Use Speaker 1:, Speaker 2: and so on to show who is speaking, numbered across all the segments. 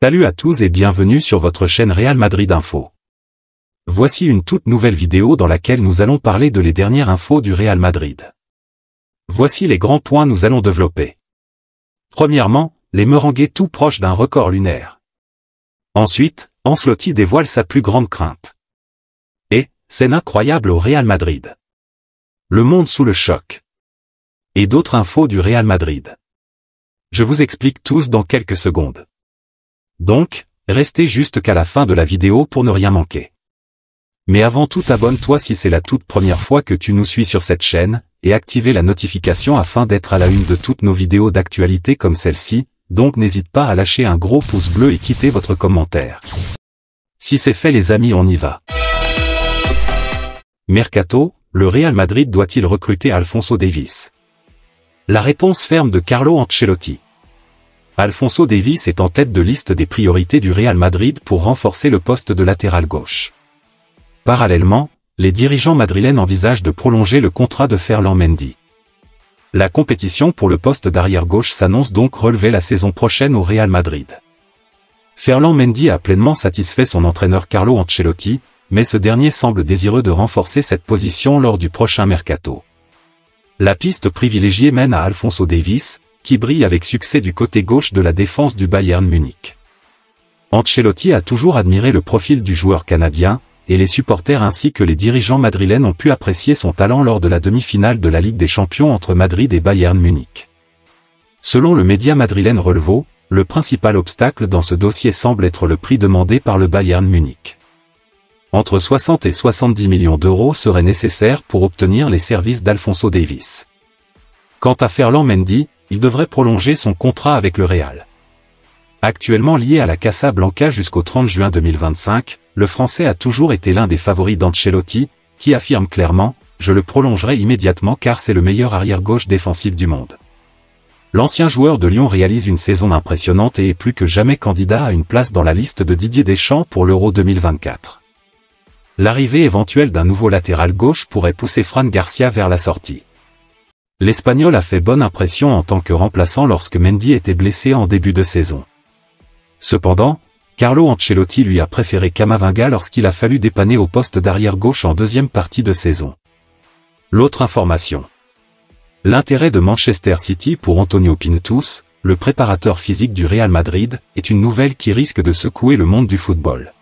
Speaker 1: Salut à tous et bienvenue sur votre chaîne Real Madrid Info. Voici une toute nouvelle vidéo dans laquelle nous allons parler de les dernières infos du Real Madrid. Voici les grands points nous allons développer. Premièrement, les Merengues tout proches d'un record lunaire. Ensuite, Ancelotti dévoile sa plus grande crainte. Et, scène incroyable au Real Madrid. Le monde sous le choc. Et d'autres infos du Real Madrid. Je vous explique tous dans quelques secondes. Donc, restez juste qu'à la fin de la vidéo pour ne rien manquer. Mais avant tout, abonne-toi si c'est la toute première fois que tu nous suis sur cette chaîne, et activez la notification afin d'être à la une de toutes nos vidéos d'actualité comme celle-ci, donc n'hésite pas à lâcher un gros pouce bleu et quitter votre commentaire. Si c'est fait les amis, on y va. Mercato, le Real Madrid doit-il recruter Alphonso Davies? La réponse ferme de Carlo Ancelotti. Alphonso Davies est en tête de liste des priorités du Real Madrid pour renforcer le poste de latéral gauche. Parallèlement, les dirigeants madrilènes envisagent de prolonger le contrat de Ferland Mendy. La compétition pour le poste d'arrière gauche s'annonce donc relever la saison prochaine au Real Madrid. Ferland Mendy a pleinement satisfait son entraîneur Carlo Ancelotti, mais ce dernier semble désireux de renforcer cette position lors du prochain mercato. La piste privilégiée mène à Alphonso Davies, qui brille avec succès du côté gauche de la défense du Bayern Munich. Ancelotti a toujours admiré le profil du joueur canadien, et les supporters ainsi que les dirigeants madrilènes ont pu apprécier son talent lors de la demi-finale de la Ligue des Champions entre Madrid et Bayern Munich. Selon le média madrilène Relevo, le principal obstacle dans ce dossier semble être le prix demandé par le Bayern Munich. Entre 60 et 70 millions d'euros seraient nécessaires pour obtenir les services d'Alphonso Davies. Quant à Ferland Mendy, il devrait prolonger son contrat avec le Real. Actuellement lié à la Casablanca jusqu'au 30 juin 2025, le Français a toujours été l'un des favoris d'Ancelotti, qui affirme clairement « Je le prolongerai immédiatement car c'est le meilleur arrière-gauche défensif du monde ». L'ancien joueur de Lyon réalise une saison impressionnante et est plus que jamais candidat à une place dans la liste de Didier Deschamps pour l'Euro 2024. L'arrivée éventuelle d'un nouveau latéral gauche pourrait pousser Fran Garcia vers la sortie. L'Espagnol a fait bonne impression en tant que remplaçant lorsque Mendy était blessé en début de saison. Cependant, Carlo Ancelotti lui a préféré Camavinga lorsqu'il a fallu dépanner au poste d'arrière gauche en deuxième partie de saison. L'autre information. L'intérêt de Manchester City pour Antonio Pintus, le préparateur physique du Real Madrid, est une nouvelle qui risque de secouer le monde du football.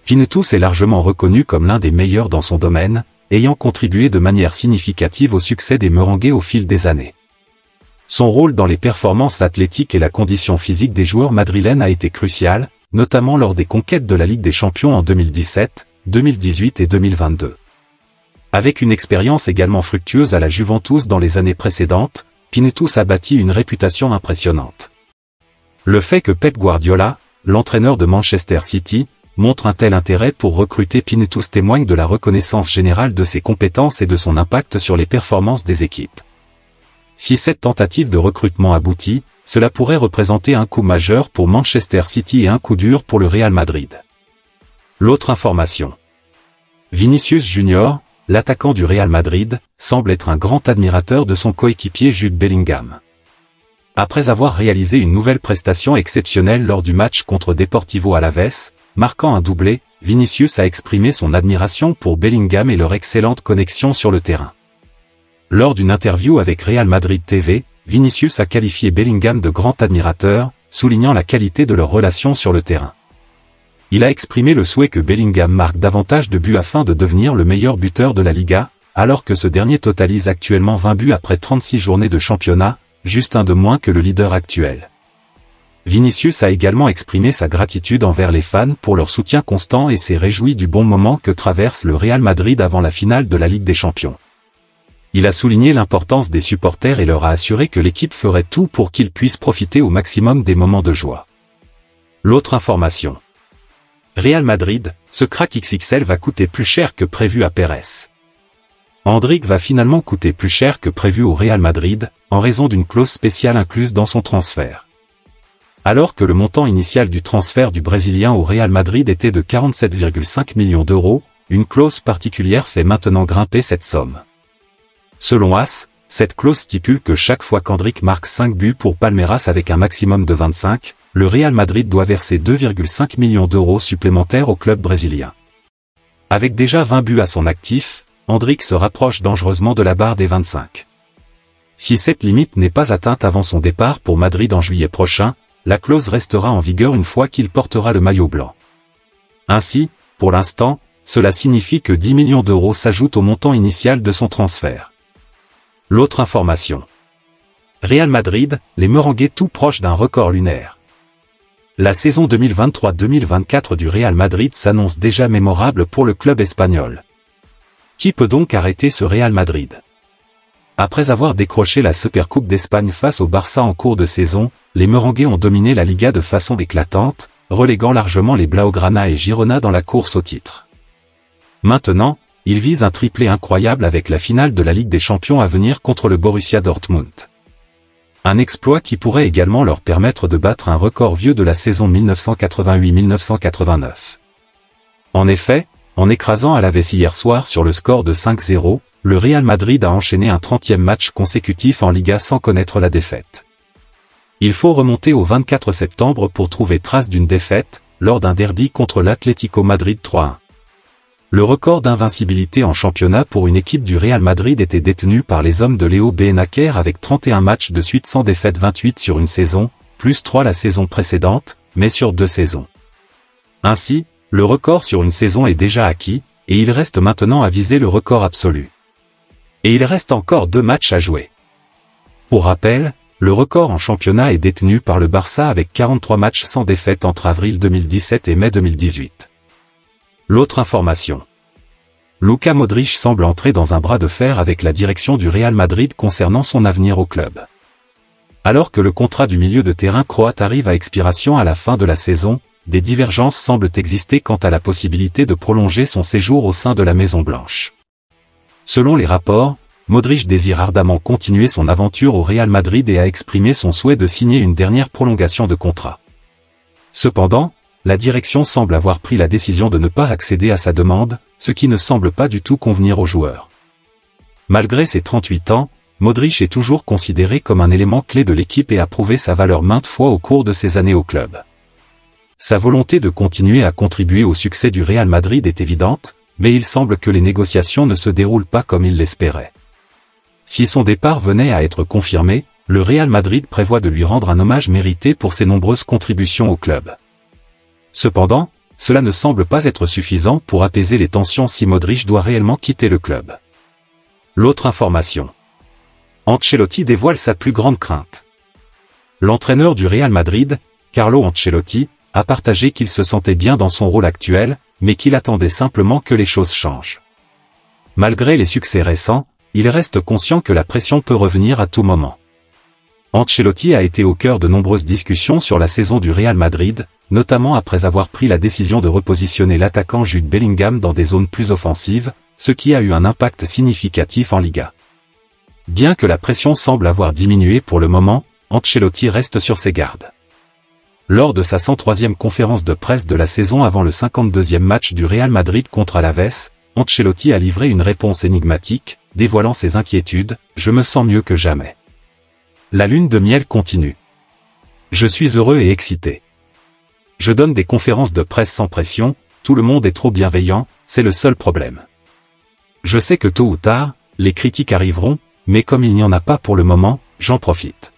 Speaker 1: Pintus est largement reconnu comme l'un des meilleurs dans son domaine, ayant contribué de manière significative au succès des Merengues au fil des années. Son rôle dans les performances athlétiques et la condition physique des joueurs madrilènes a été crucial, notamment lors des conquêtes de la Ligue des Champions en 2017, 2018 et 2022. Avec une expérience également fructueuse à la Juventus dans les années précédentes, Pintus a bâti une réputation impressionnante. Le fait que Pep Guardiola, l'entraîneur de Manchester City, montre un tel intérêt pour recruter Pintus témoigne de la reconnaissance générale de ses compétences et de son impact sur les performances des équipes. Si cette tentative de recrutement aboutit, cela pourrait représenter un coup majeur pour Manchester City et un coup dur pour le Real Madrid. L'autre information. Vinicius Junior, l'attaquant du Real Madrid, semble être un grand admirateur de son coéquipier Jude Bellingham. Après avoir réalisé une nouvelle prestation exceptionnelle lors du match contre Deportivo Alavés, marquant un doublé, Vinicius a exprimé son admiration pour Bellingham et leur excellente connexion sur le terrain. Lors d'une interview avec Real Madrid TV, Vinicius a qualifié Bellingham de grand admirateur, soulignant la qualité de leur relation sur le terrain. Il a exprimé le souhait que Bellingham marque davantage de buts afin de devenir le meilleur buteur de la Liga, alors que ce dernier totalise actuellement 20 buts après 36 journées de championnat, juste un de moins que le leader actuel. Vinicius a également exprimé sa gratitude envers les fans pour leur soutien constant et s'est réjoui du bon moment que traverse le Real Madrid avant la finale de la Ligue des Champions. Il a souligné l'importance des supporters et leur a assuré que l'équipe ferait tout pour qu'ils puissent profiter au maximum des moments de joie. L'autre information. Real Madrid, ce crack XXL va coûter plus cher que prévu à Pérez. Endrick va finalement coûter plus cher que prévu au Real Madrid, en raison d'une clause spéciale incluse dans son transfert. Alors que le montant initial du transfert du Brésilien au Real Madrid était de 47,5 millions d'euros, une clause particulière fait maintenant grimper cette somme. Selon AS, Cette clause stipule que chaque fois qu'Endrick marque 5 buts pour Palmeiras avec un maximum de 25, le Real Madrid doit verser 2,5 millions d'euros supplémentaires au club brésilien. Avec déjà 20 buts à son actif, Endrick se rapproche dangereusement de la barre des 25. Si cette limite n'est pas atteinte avant son départ pour Madrid en juillet prochain, la clause restera en vigueur une fois qu'il portera le maillot blanc. Ainsi, pour l'instant, cela signifie que 10 millions d'euros s'ajoutent au montant initial de son transfert. L'autre information. Real Madrid, les Merengues tout proches d'un record lunaire. La saison 2023-2024 du Real Madrid s'annonce déjà mémorable pour le club espagnol. Qui peut donc arrêter ce Real Madrid? Après avoir décroché la Supercoupe d'Espagne face au Barça en cours de saison, les Merengues ont dominé la Liga de façon éclatante, reléguant largement les Blaugrana et Girona dans la course au titre. Maintenant, ils visent un triplé incroyable avec la finale de la Ligue des Champions à venir contre le Borussia Dortmund. Un exploit qui pourrait également leur permettre de battre un record vieux de la saison 1988-1989. En effet, en écrasant Alavés hier soir sur le score de 5-0, le Real Madrid a enchaîné un 30e match consécutif en Liga sans connaître la défaite. Il faut remonter au 24 septembre pour trouver trace d'une défaite, lors d'un derby contre l'Atlético Madrid 3-1. Le record d'invincibilité en championnat pour une équipe du Real Madrid était détenu par les hommes de Léo Benacer avec 31 matchs de suite sans défaite, 28 sur une saison, plus 3 la saison précédente, mais sur 2 saisons. Ainsi, le record sur une saison est déjà acquis, et il reste maintenant à viser le record absolu. Et il reste encore 2 matchs à jouer. Pour rappel, le record en championnat est détenu par le Barça avec 43 matchs sans défaite entre avril 2017 et mai 2018. L'autre information. Luka Modric semble entrer dans un bras de fer avec la direction du Real Madrid concernant son avenir au club. Alors que le contrat du milieu de terrain croate arrive à expiration à la fin de la saison, des divergences semblent exister quant à la possibilité de prolonger son séjour au sein de la Maison Blanche. Selon les rapports, Modric désire ardemment continuer son aventure au Real Madrid et a exprimé son souhait de signer une dernière prolongation de contrat. Cependant, la direction semble avoir pris la décision de ne pas accéder à sa demande, ce qui ne semble pas du tout convenir au joueur. Malgré ses 38 ans, Modric est toujours considéré comme un élément clé de l'équipe et a prouvé sa valeur maintes fois au cours de ses années au club. Sa volonté de continuer à contribuer au succès du Real Madrid est évidente, mais il semble que les négociations ne se déroulent pas comme il l'espérait. Si son départ venait à être confirmé, le Real Madrid prévoit de lui rendre un hommage mérité pour ses nombreuses contributions au club. Cependant, cela ne semble pas être suffisant pour apaiser les tensions si Modric doit réellement quitter le club. L'autre information. Ancelotti dévoile sa plus grande crainte. L'entraîneur du Real Madrid, Carlo Ancelotti, a partagé qu'il se sentait bien dans son rôle actuel, mais qu'il attendait simplement que les choses changent. Malgré les succès récents, il reste conscient que la pression peut revenir à tout moment. Ancelotti a été au cœur de nombreuses discussions sur la saison du Real Madrid, notamment après avoir pris la décision de repositionner l'attaquant Jude Bellingham dans des zones plus offensives, ce qui a eu un impact significatif en Liga. Bien que la pression semble avoir diminué pour le moment, Ancelotti reste sur ses gardes. Lors de sa 103e conférence de presse de la saison avant le 52e match du Real Madrid contre Alavés, Ancelotti a livré une réponse énigmatique, dévoilant ses inquiétudes, « Je me sens mieux que jamais. La lune de miel continue. Je suis heureux et excité. Je donne des conférences de presse sans pression, tout le monde est trop bienveillant, c'est le seul problème. Je sais que tôt ou tard, les critiques arriveront, mais comme il n'y en a pas pour le moment, j'en profite.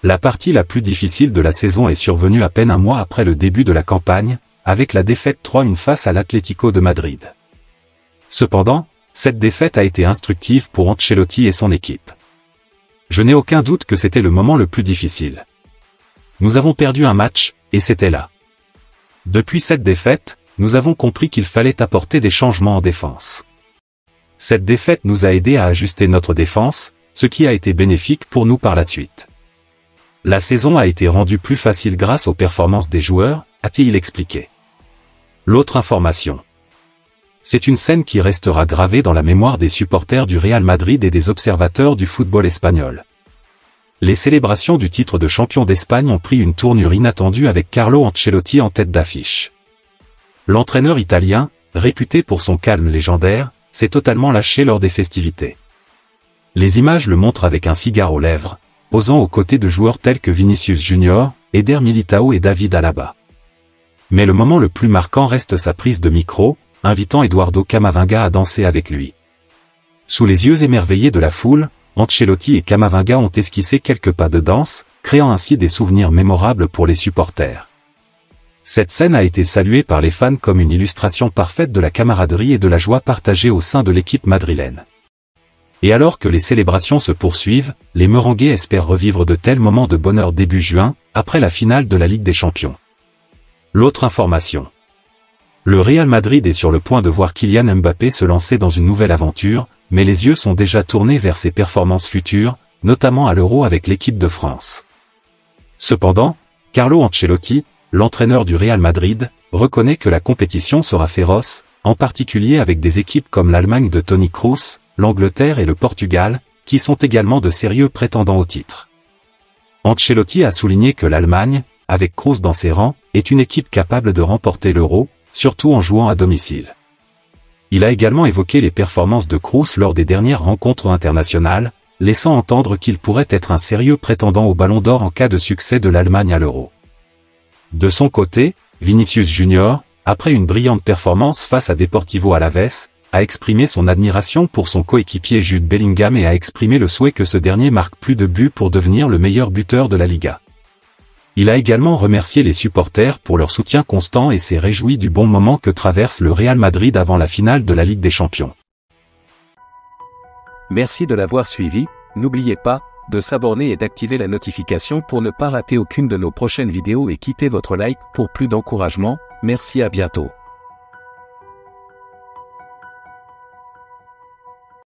Speaker 1: La partie la plus difficile de la saison est survenue à peine un mois après le début de la campagne, avec la défaite 3-1 face à l'Atlético de Madrid. Cependant, cette défaite a été instructive pour Ancelotti et son équipe. Je n'ai aucun doute que c'était le moment le plus difficile. Nous avons perdu un match, et c'était là. Depuis cette défaite, nous avons compris qu'il fallait apporter des changements en défense. Cette défaite nous a aidé à ajuster notre défense, ce qui a été bénéfique pour nous par la suite. La saison a été rendue plus facile grâce aux performances des joueurs, a-t-il expliqué. L'autre information. C'est une scène qui restera gravée dans la mémoire des supporters du Real Madrid et des observateurs du football espagnol. Les célébrations du titre de champion d'Espagne ont pris une tournure inattendue avec Carlo Ancelotti en tête d'affiche. L'entraîneur italien, réputé pour son calme légendaire, s'est totalement lâché lors des festivités. Les images le montrent avec un cigare aux lèvres, posant aux côtés de joueurs tels que Vinicius Junior, Eder Militão et David Alaba. Mais le moment le plus marquant reste sa prise de micro, invitant Eduardo Camavinga à danser avec lui. Sous les yeux émerveillés de la foule, Ancelotti et Camavinga ont esquissé quelques pas de danse, créant ainsi des souvenirs mémorables pour les supporters. Cette scène a été saluée par les fans comme une illustration parfaite de la camaraderie et de la joie partagée au sein de l'équipe madrilène. Et alors que les célébrations se poursuivent, les Merengues espèrent revivre de tels moments de bonheur début juin, après la finale de la Ligue des Champions. L'autre information. Le Real Madrid est sur le point de voir Kylian Mbappé se lancer dans une nouvelle aventure, mais les yeux sont déjà tournés vers ses performances futures, notamment à l'Euro avec l'équipe de France. Cependant, Carlo Ancelotti, l'entraîneur du Real Madrid, reconnaît que la compétition sera féroce, en particulier avec des équipes comme l'Allemagne de Toni Kroos, l'Angleterre et le Portugal, qui sont également de sérieux prétendants au titre. Ancelotti a souligné que l'Allemagne, avec Kroos dans ses rangs, est une équipe capable de remporter l'Euro, surtout en jouant à domicile. Il a également évoqué les performances de Kroos lors des dernières rencontres internationales, laissant entendre qu'il pourrait être un sérieux prétendant au Ballon d'Or en cas de succès de l'Allemagne à l'Euro. De son côté, Vinicius Junior, après une brillante performance face à Deportivo Alavés, a exprimé son admiration pour son coéquipier Jude Bellingham et a exprimé le souhait que ce dernier marque plus de buts pour devenir le meilleur buteur de la Liga. Il a également remercié les supporters pour leur soutien constant et s'est réjoui du bon moment que traverse le Real Madrid avant la finale de la Ligue des Champions.
Speaker 2: Merci de l'avoir suivi, n'oubliez pas de s'abonner et d'activer la notification pour ne pas rater aucune de nos prochaines vidéos et quittez votre like pour plus d'encouragement. Merci, à bientôt.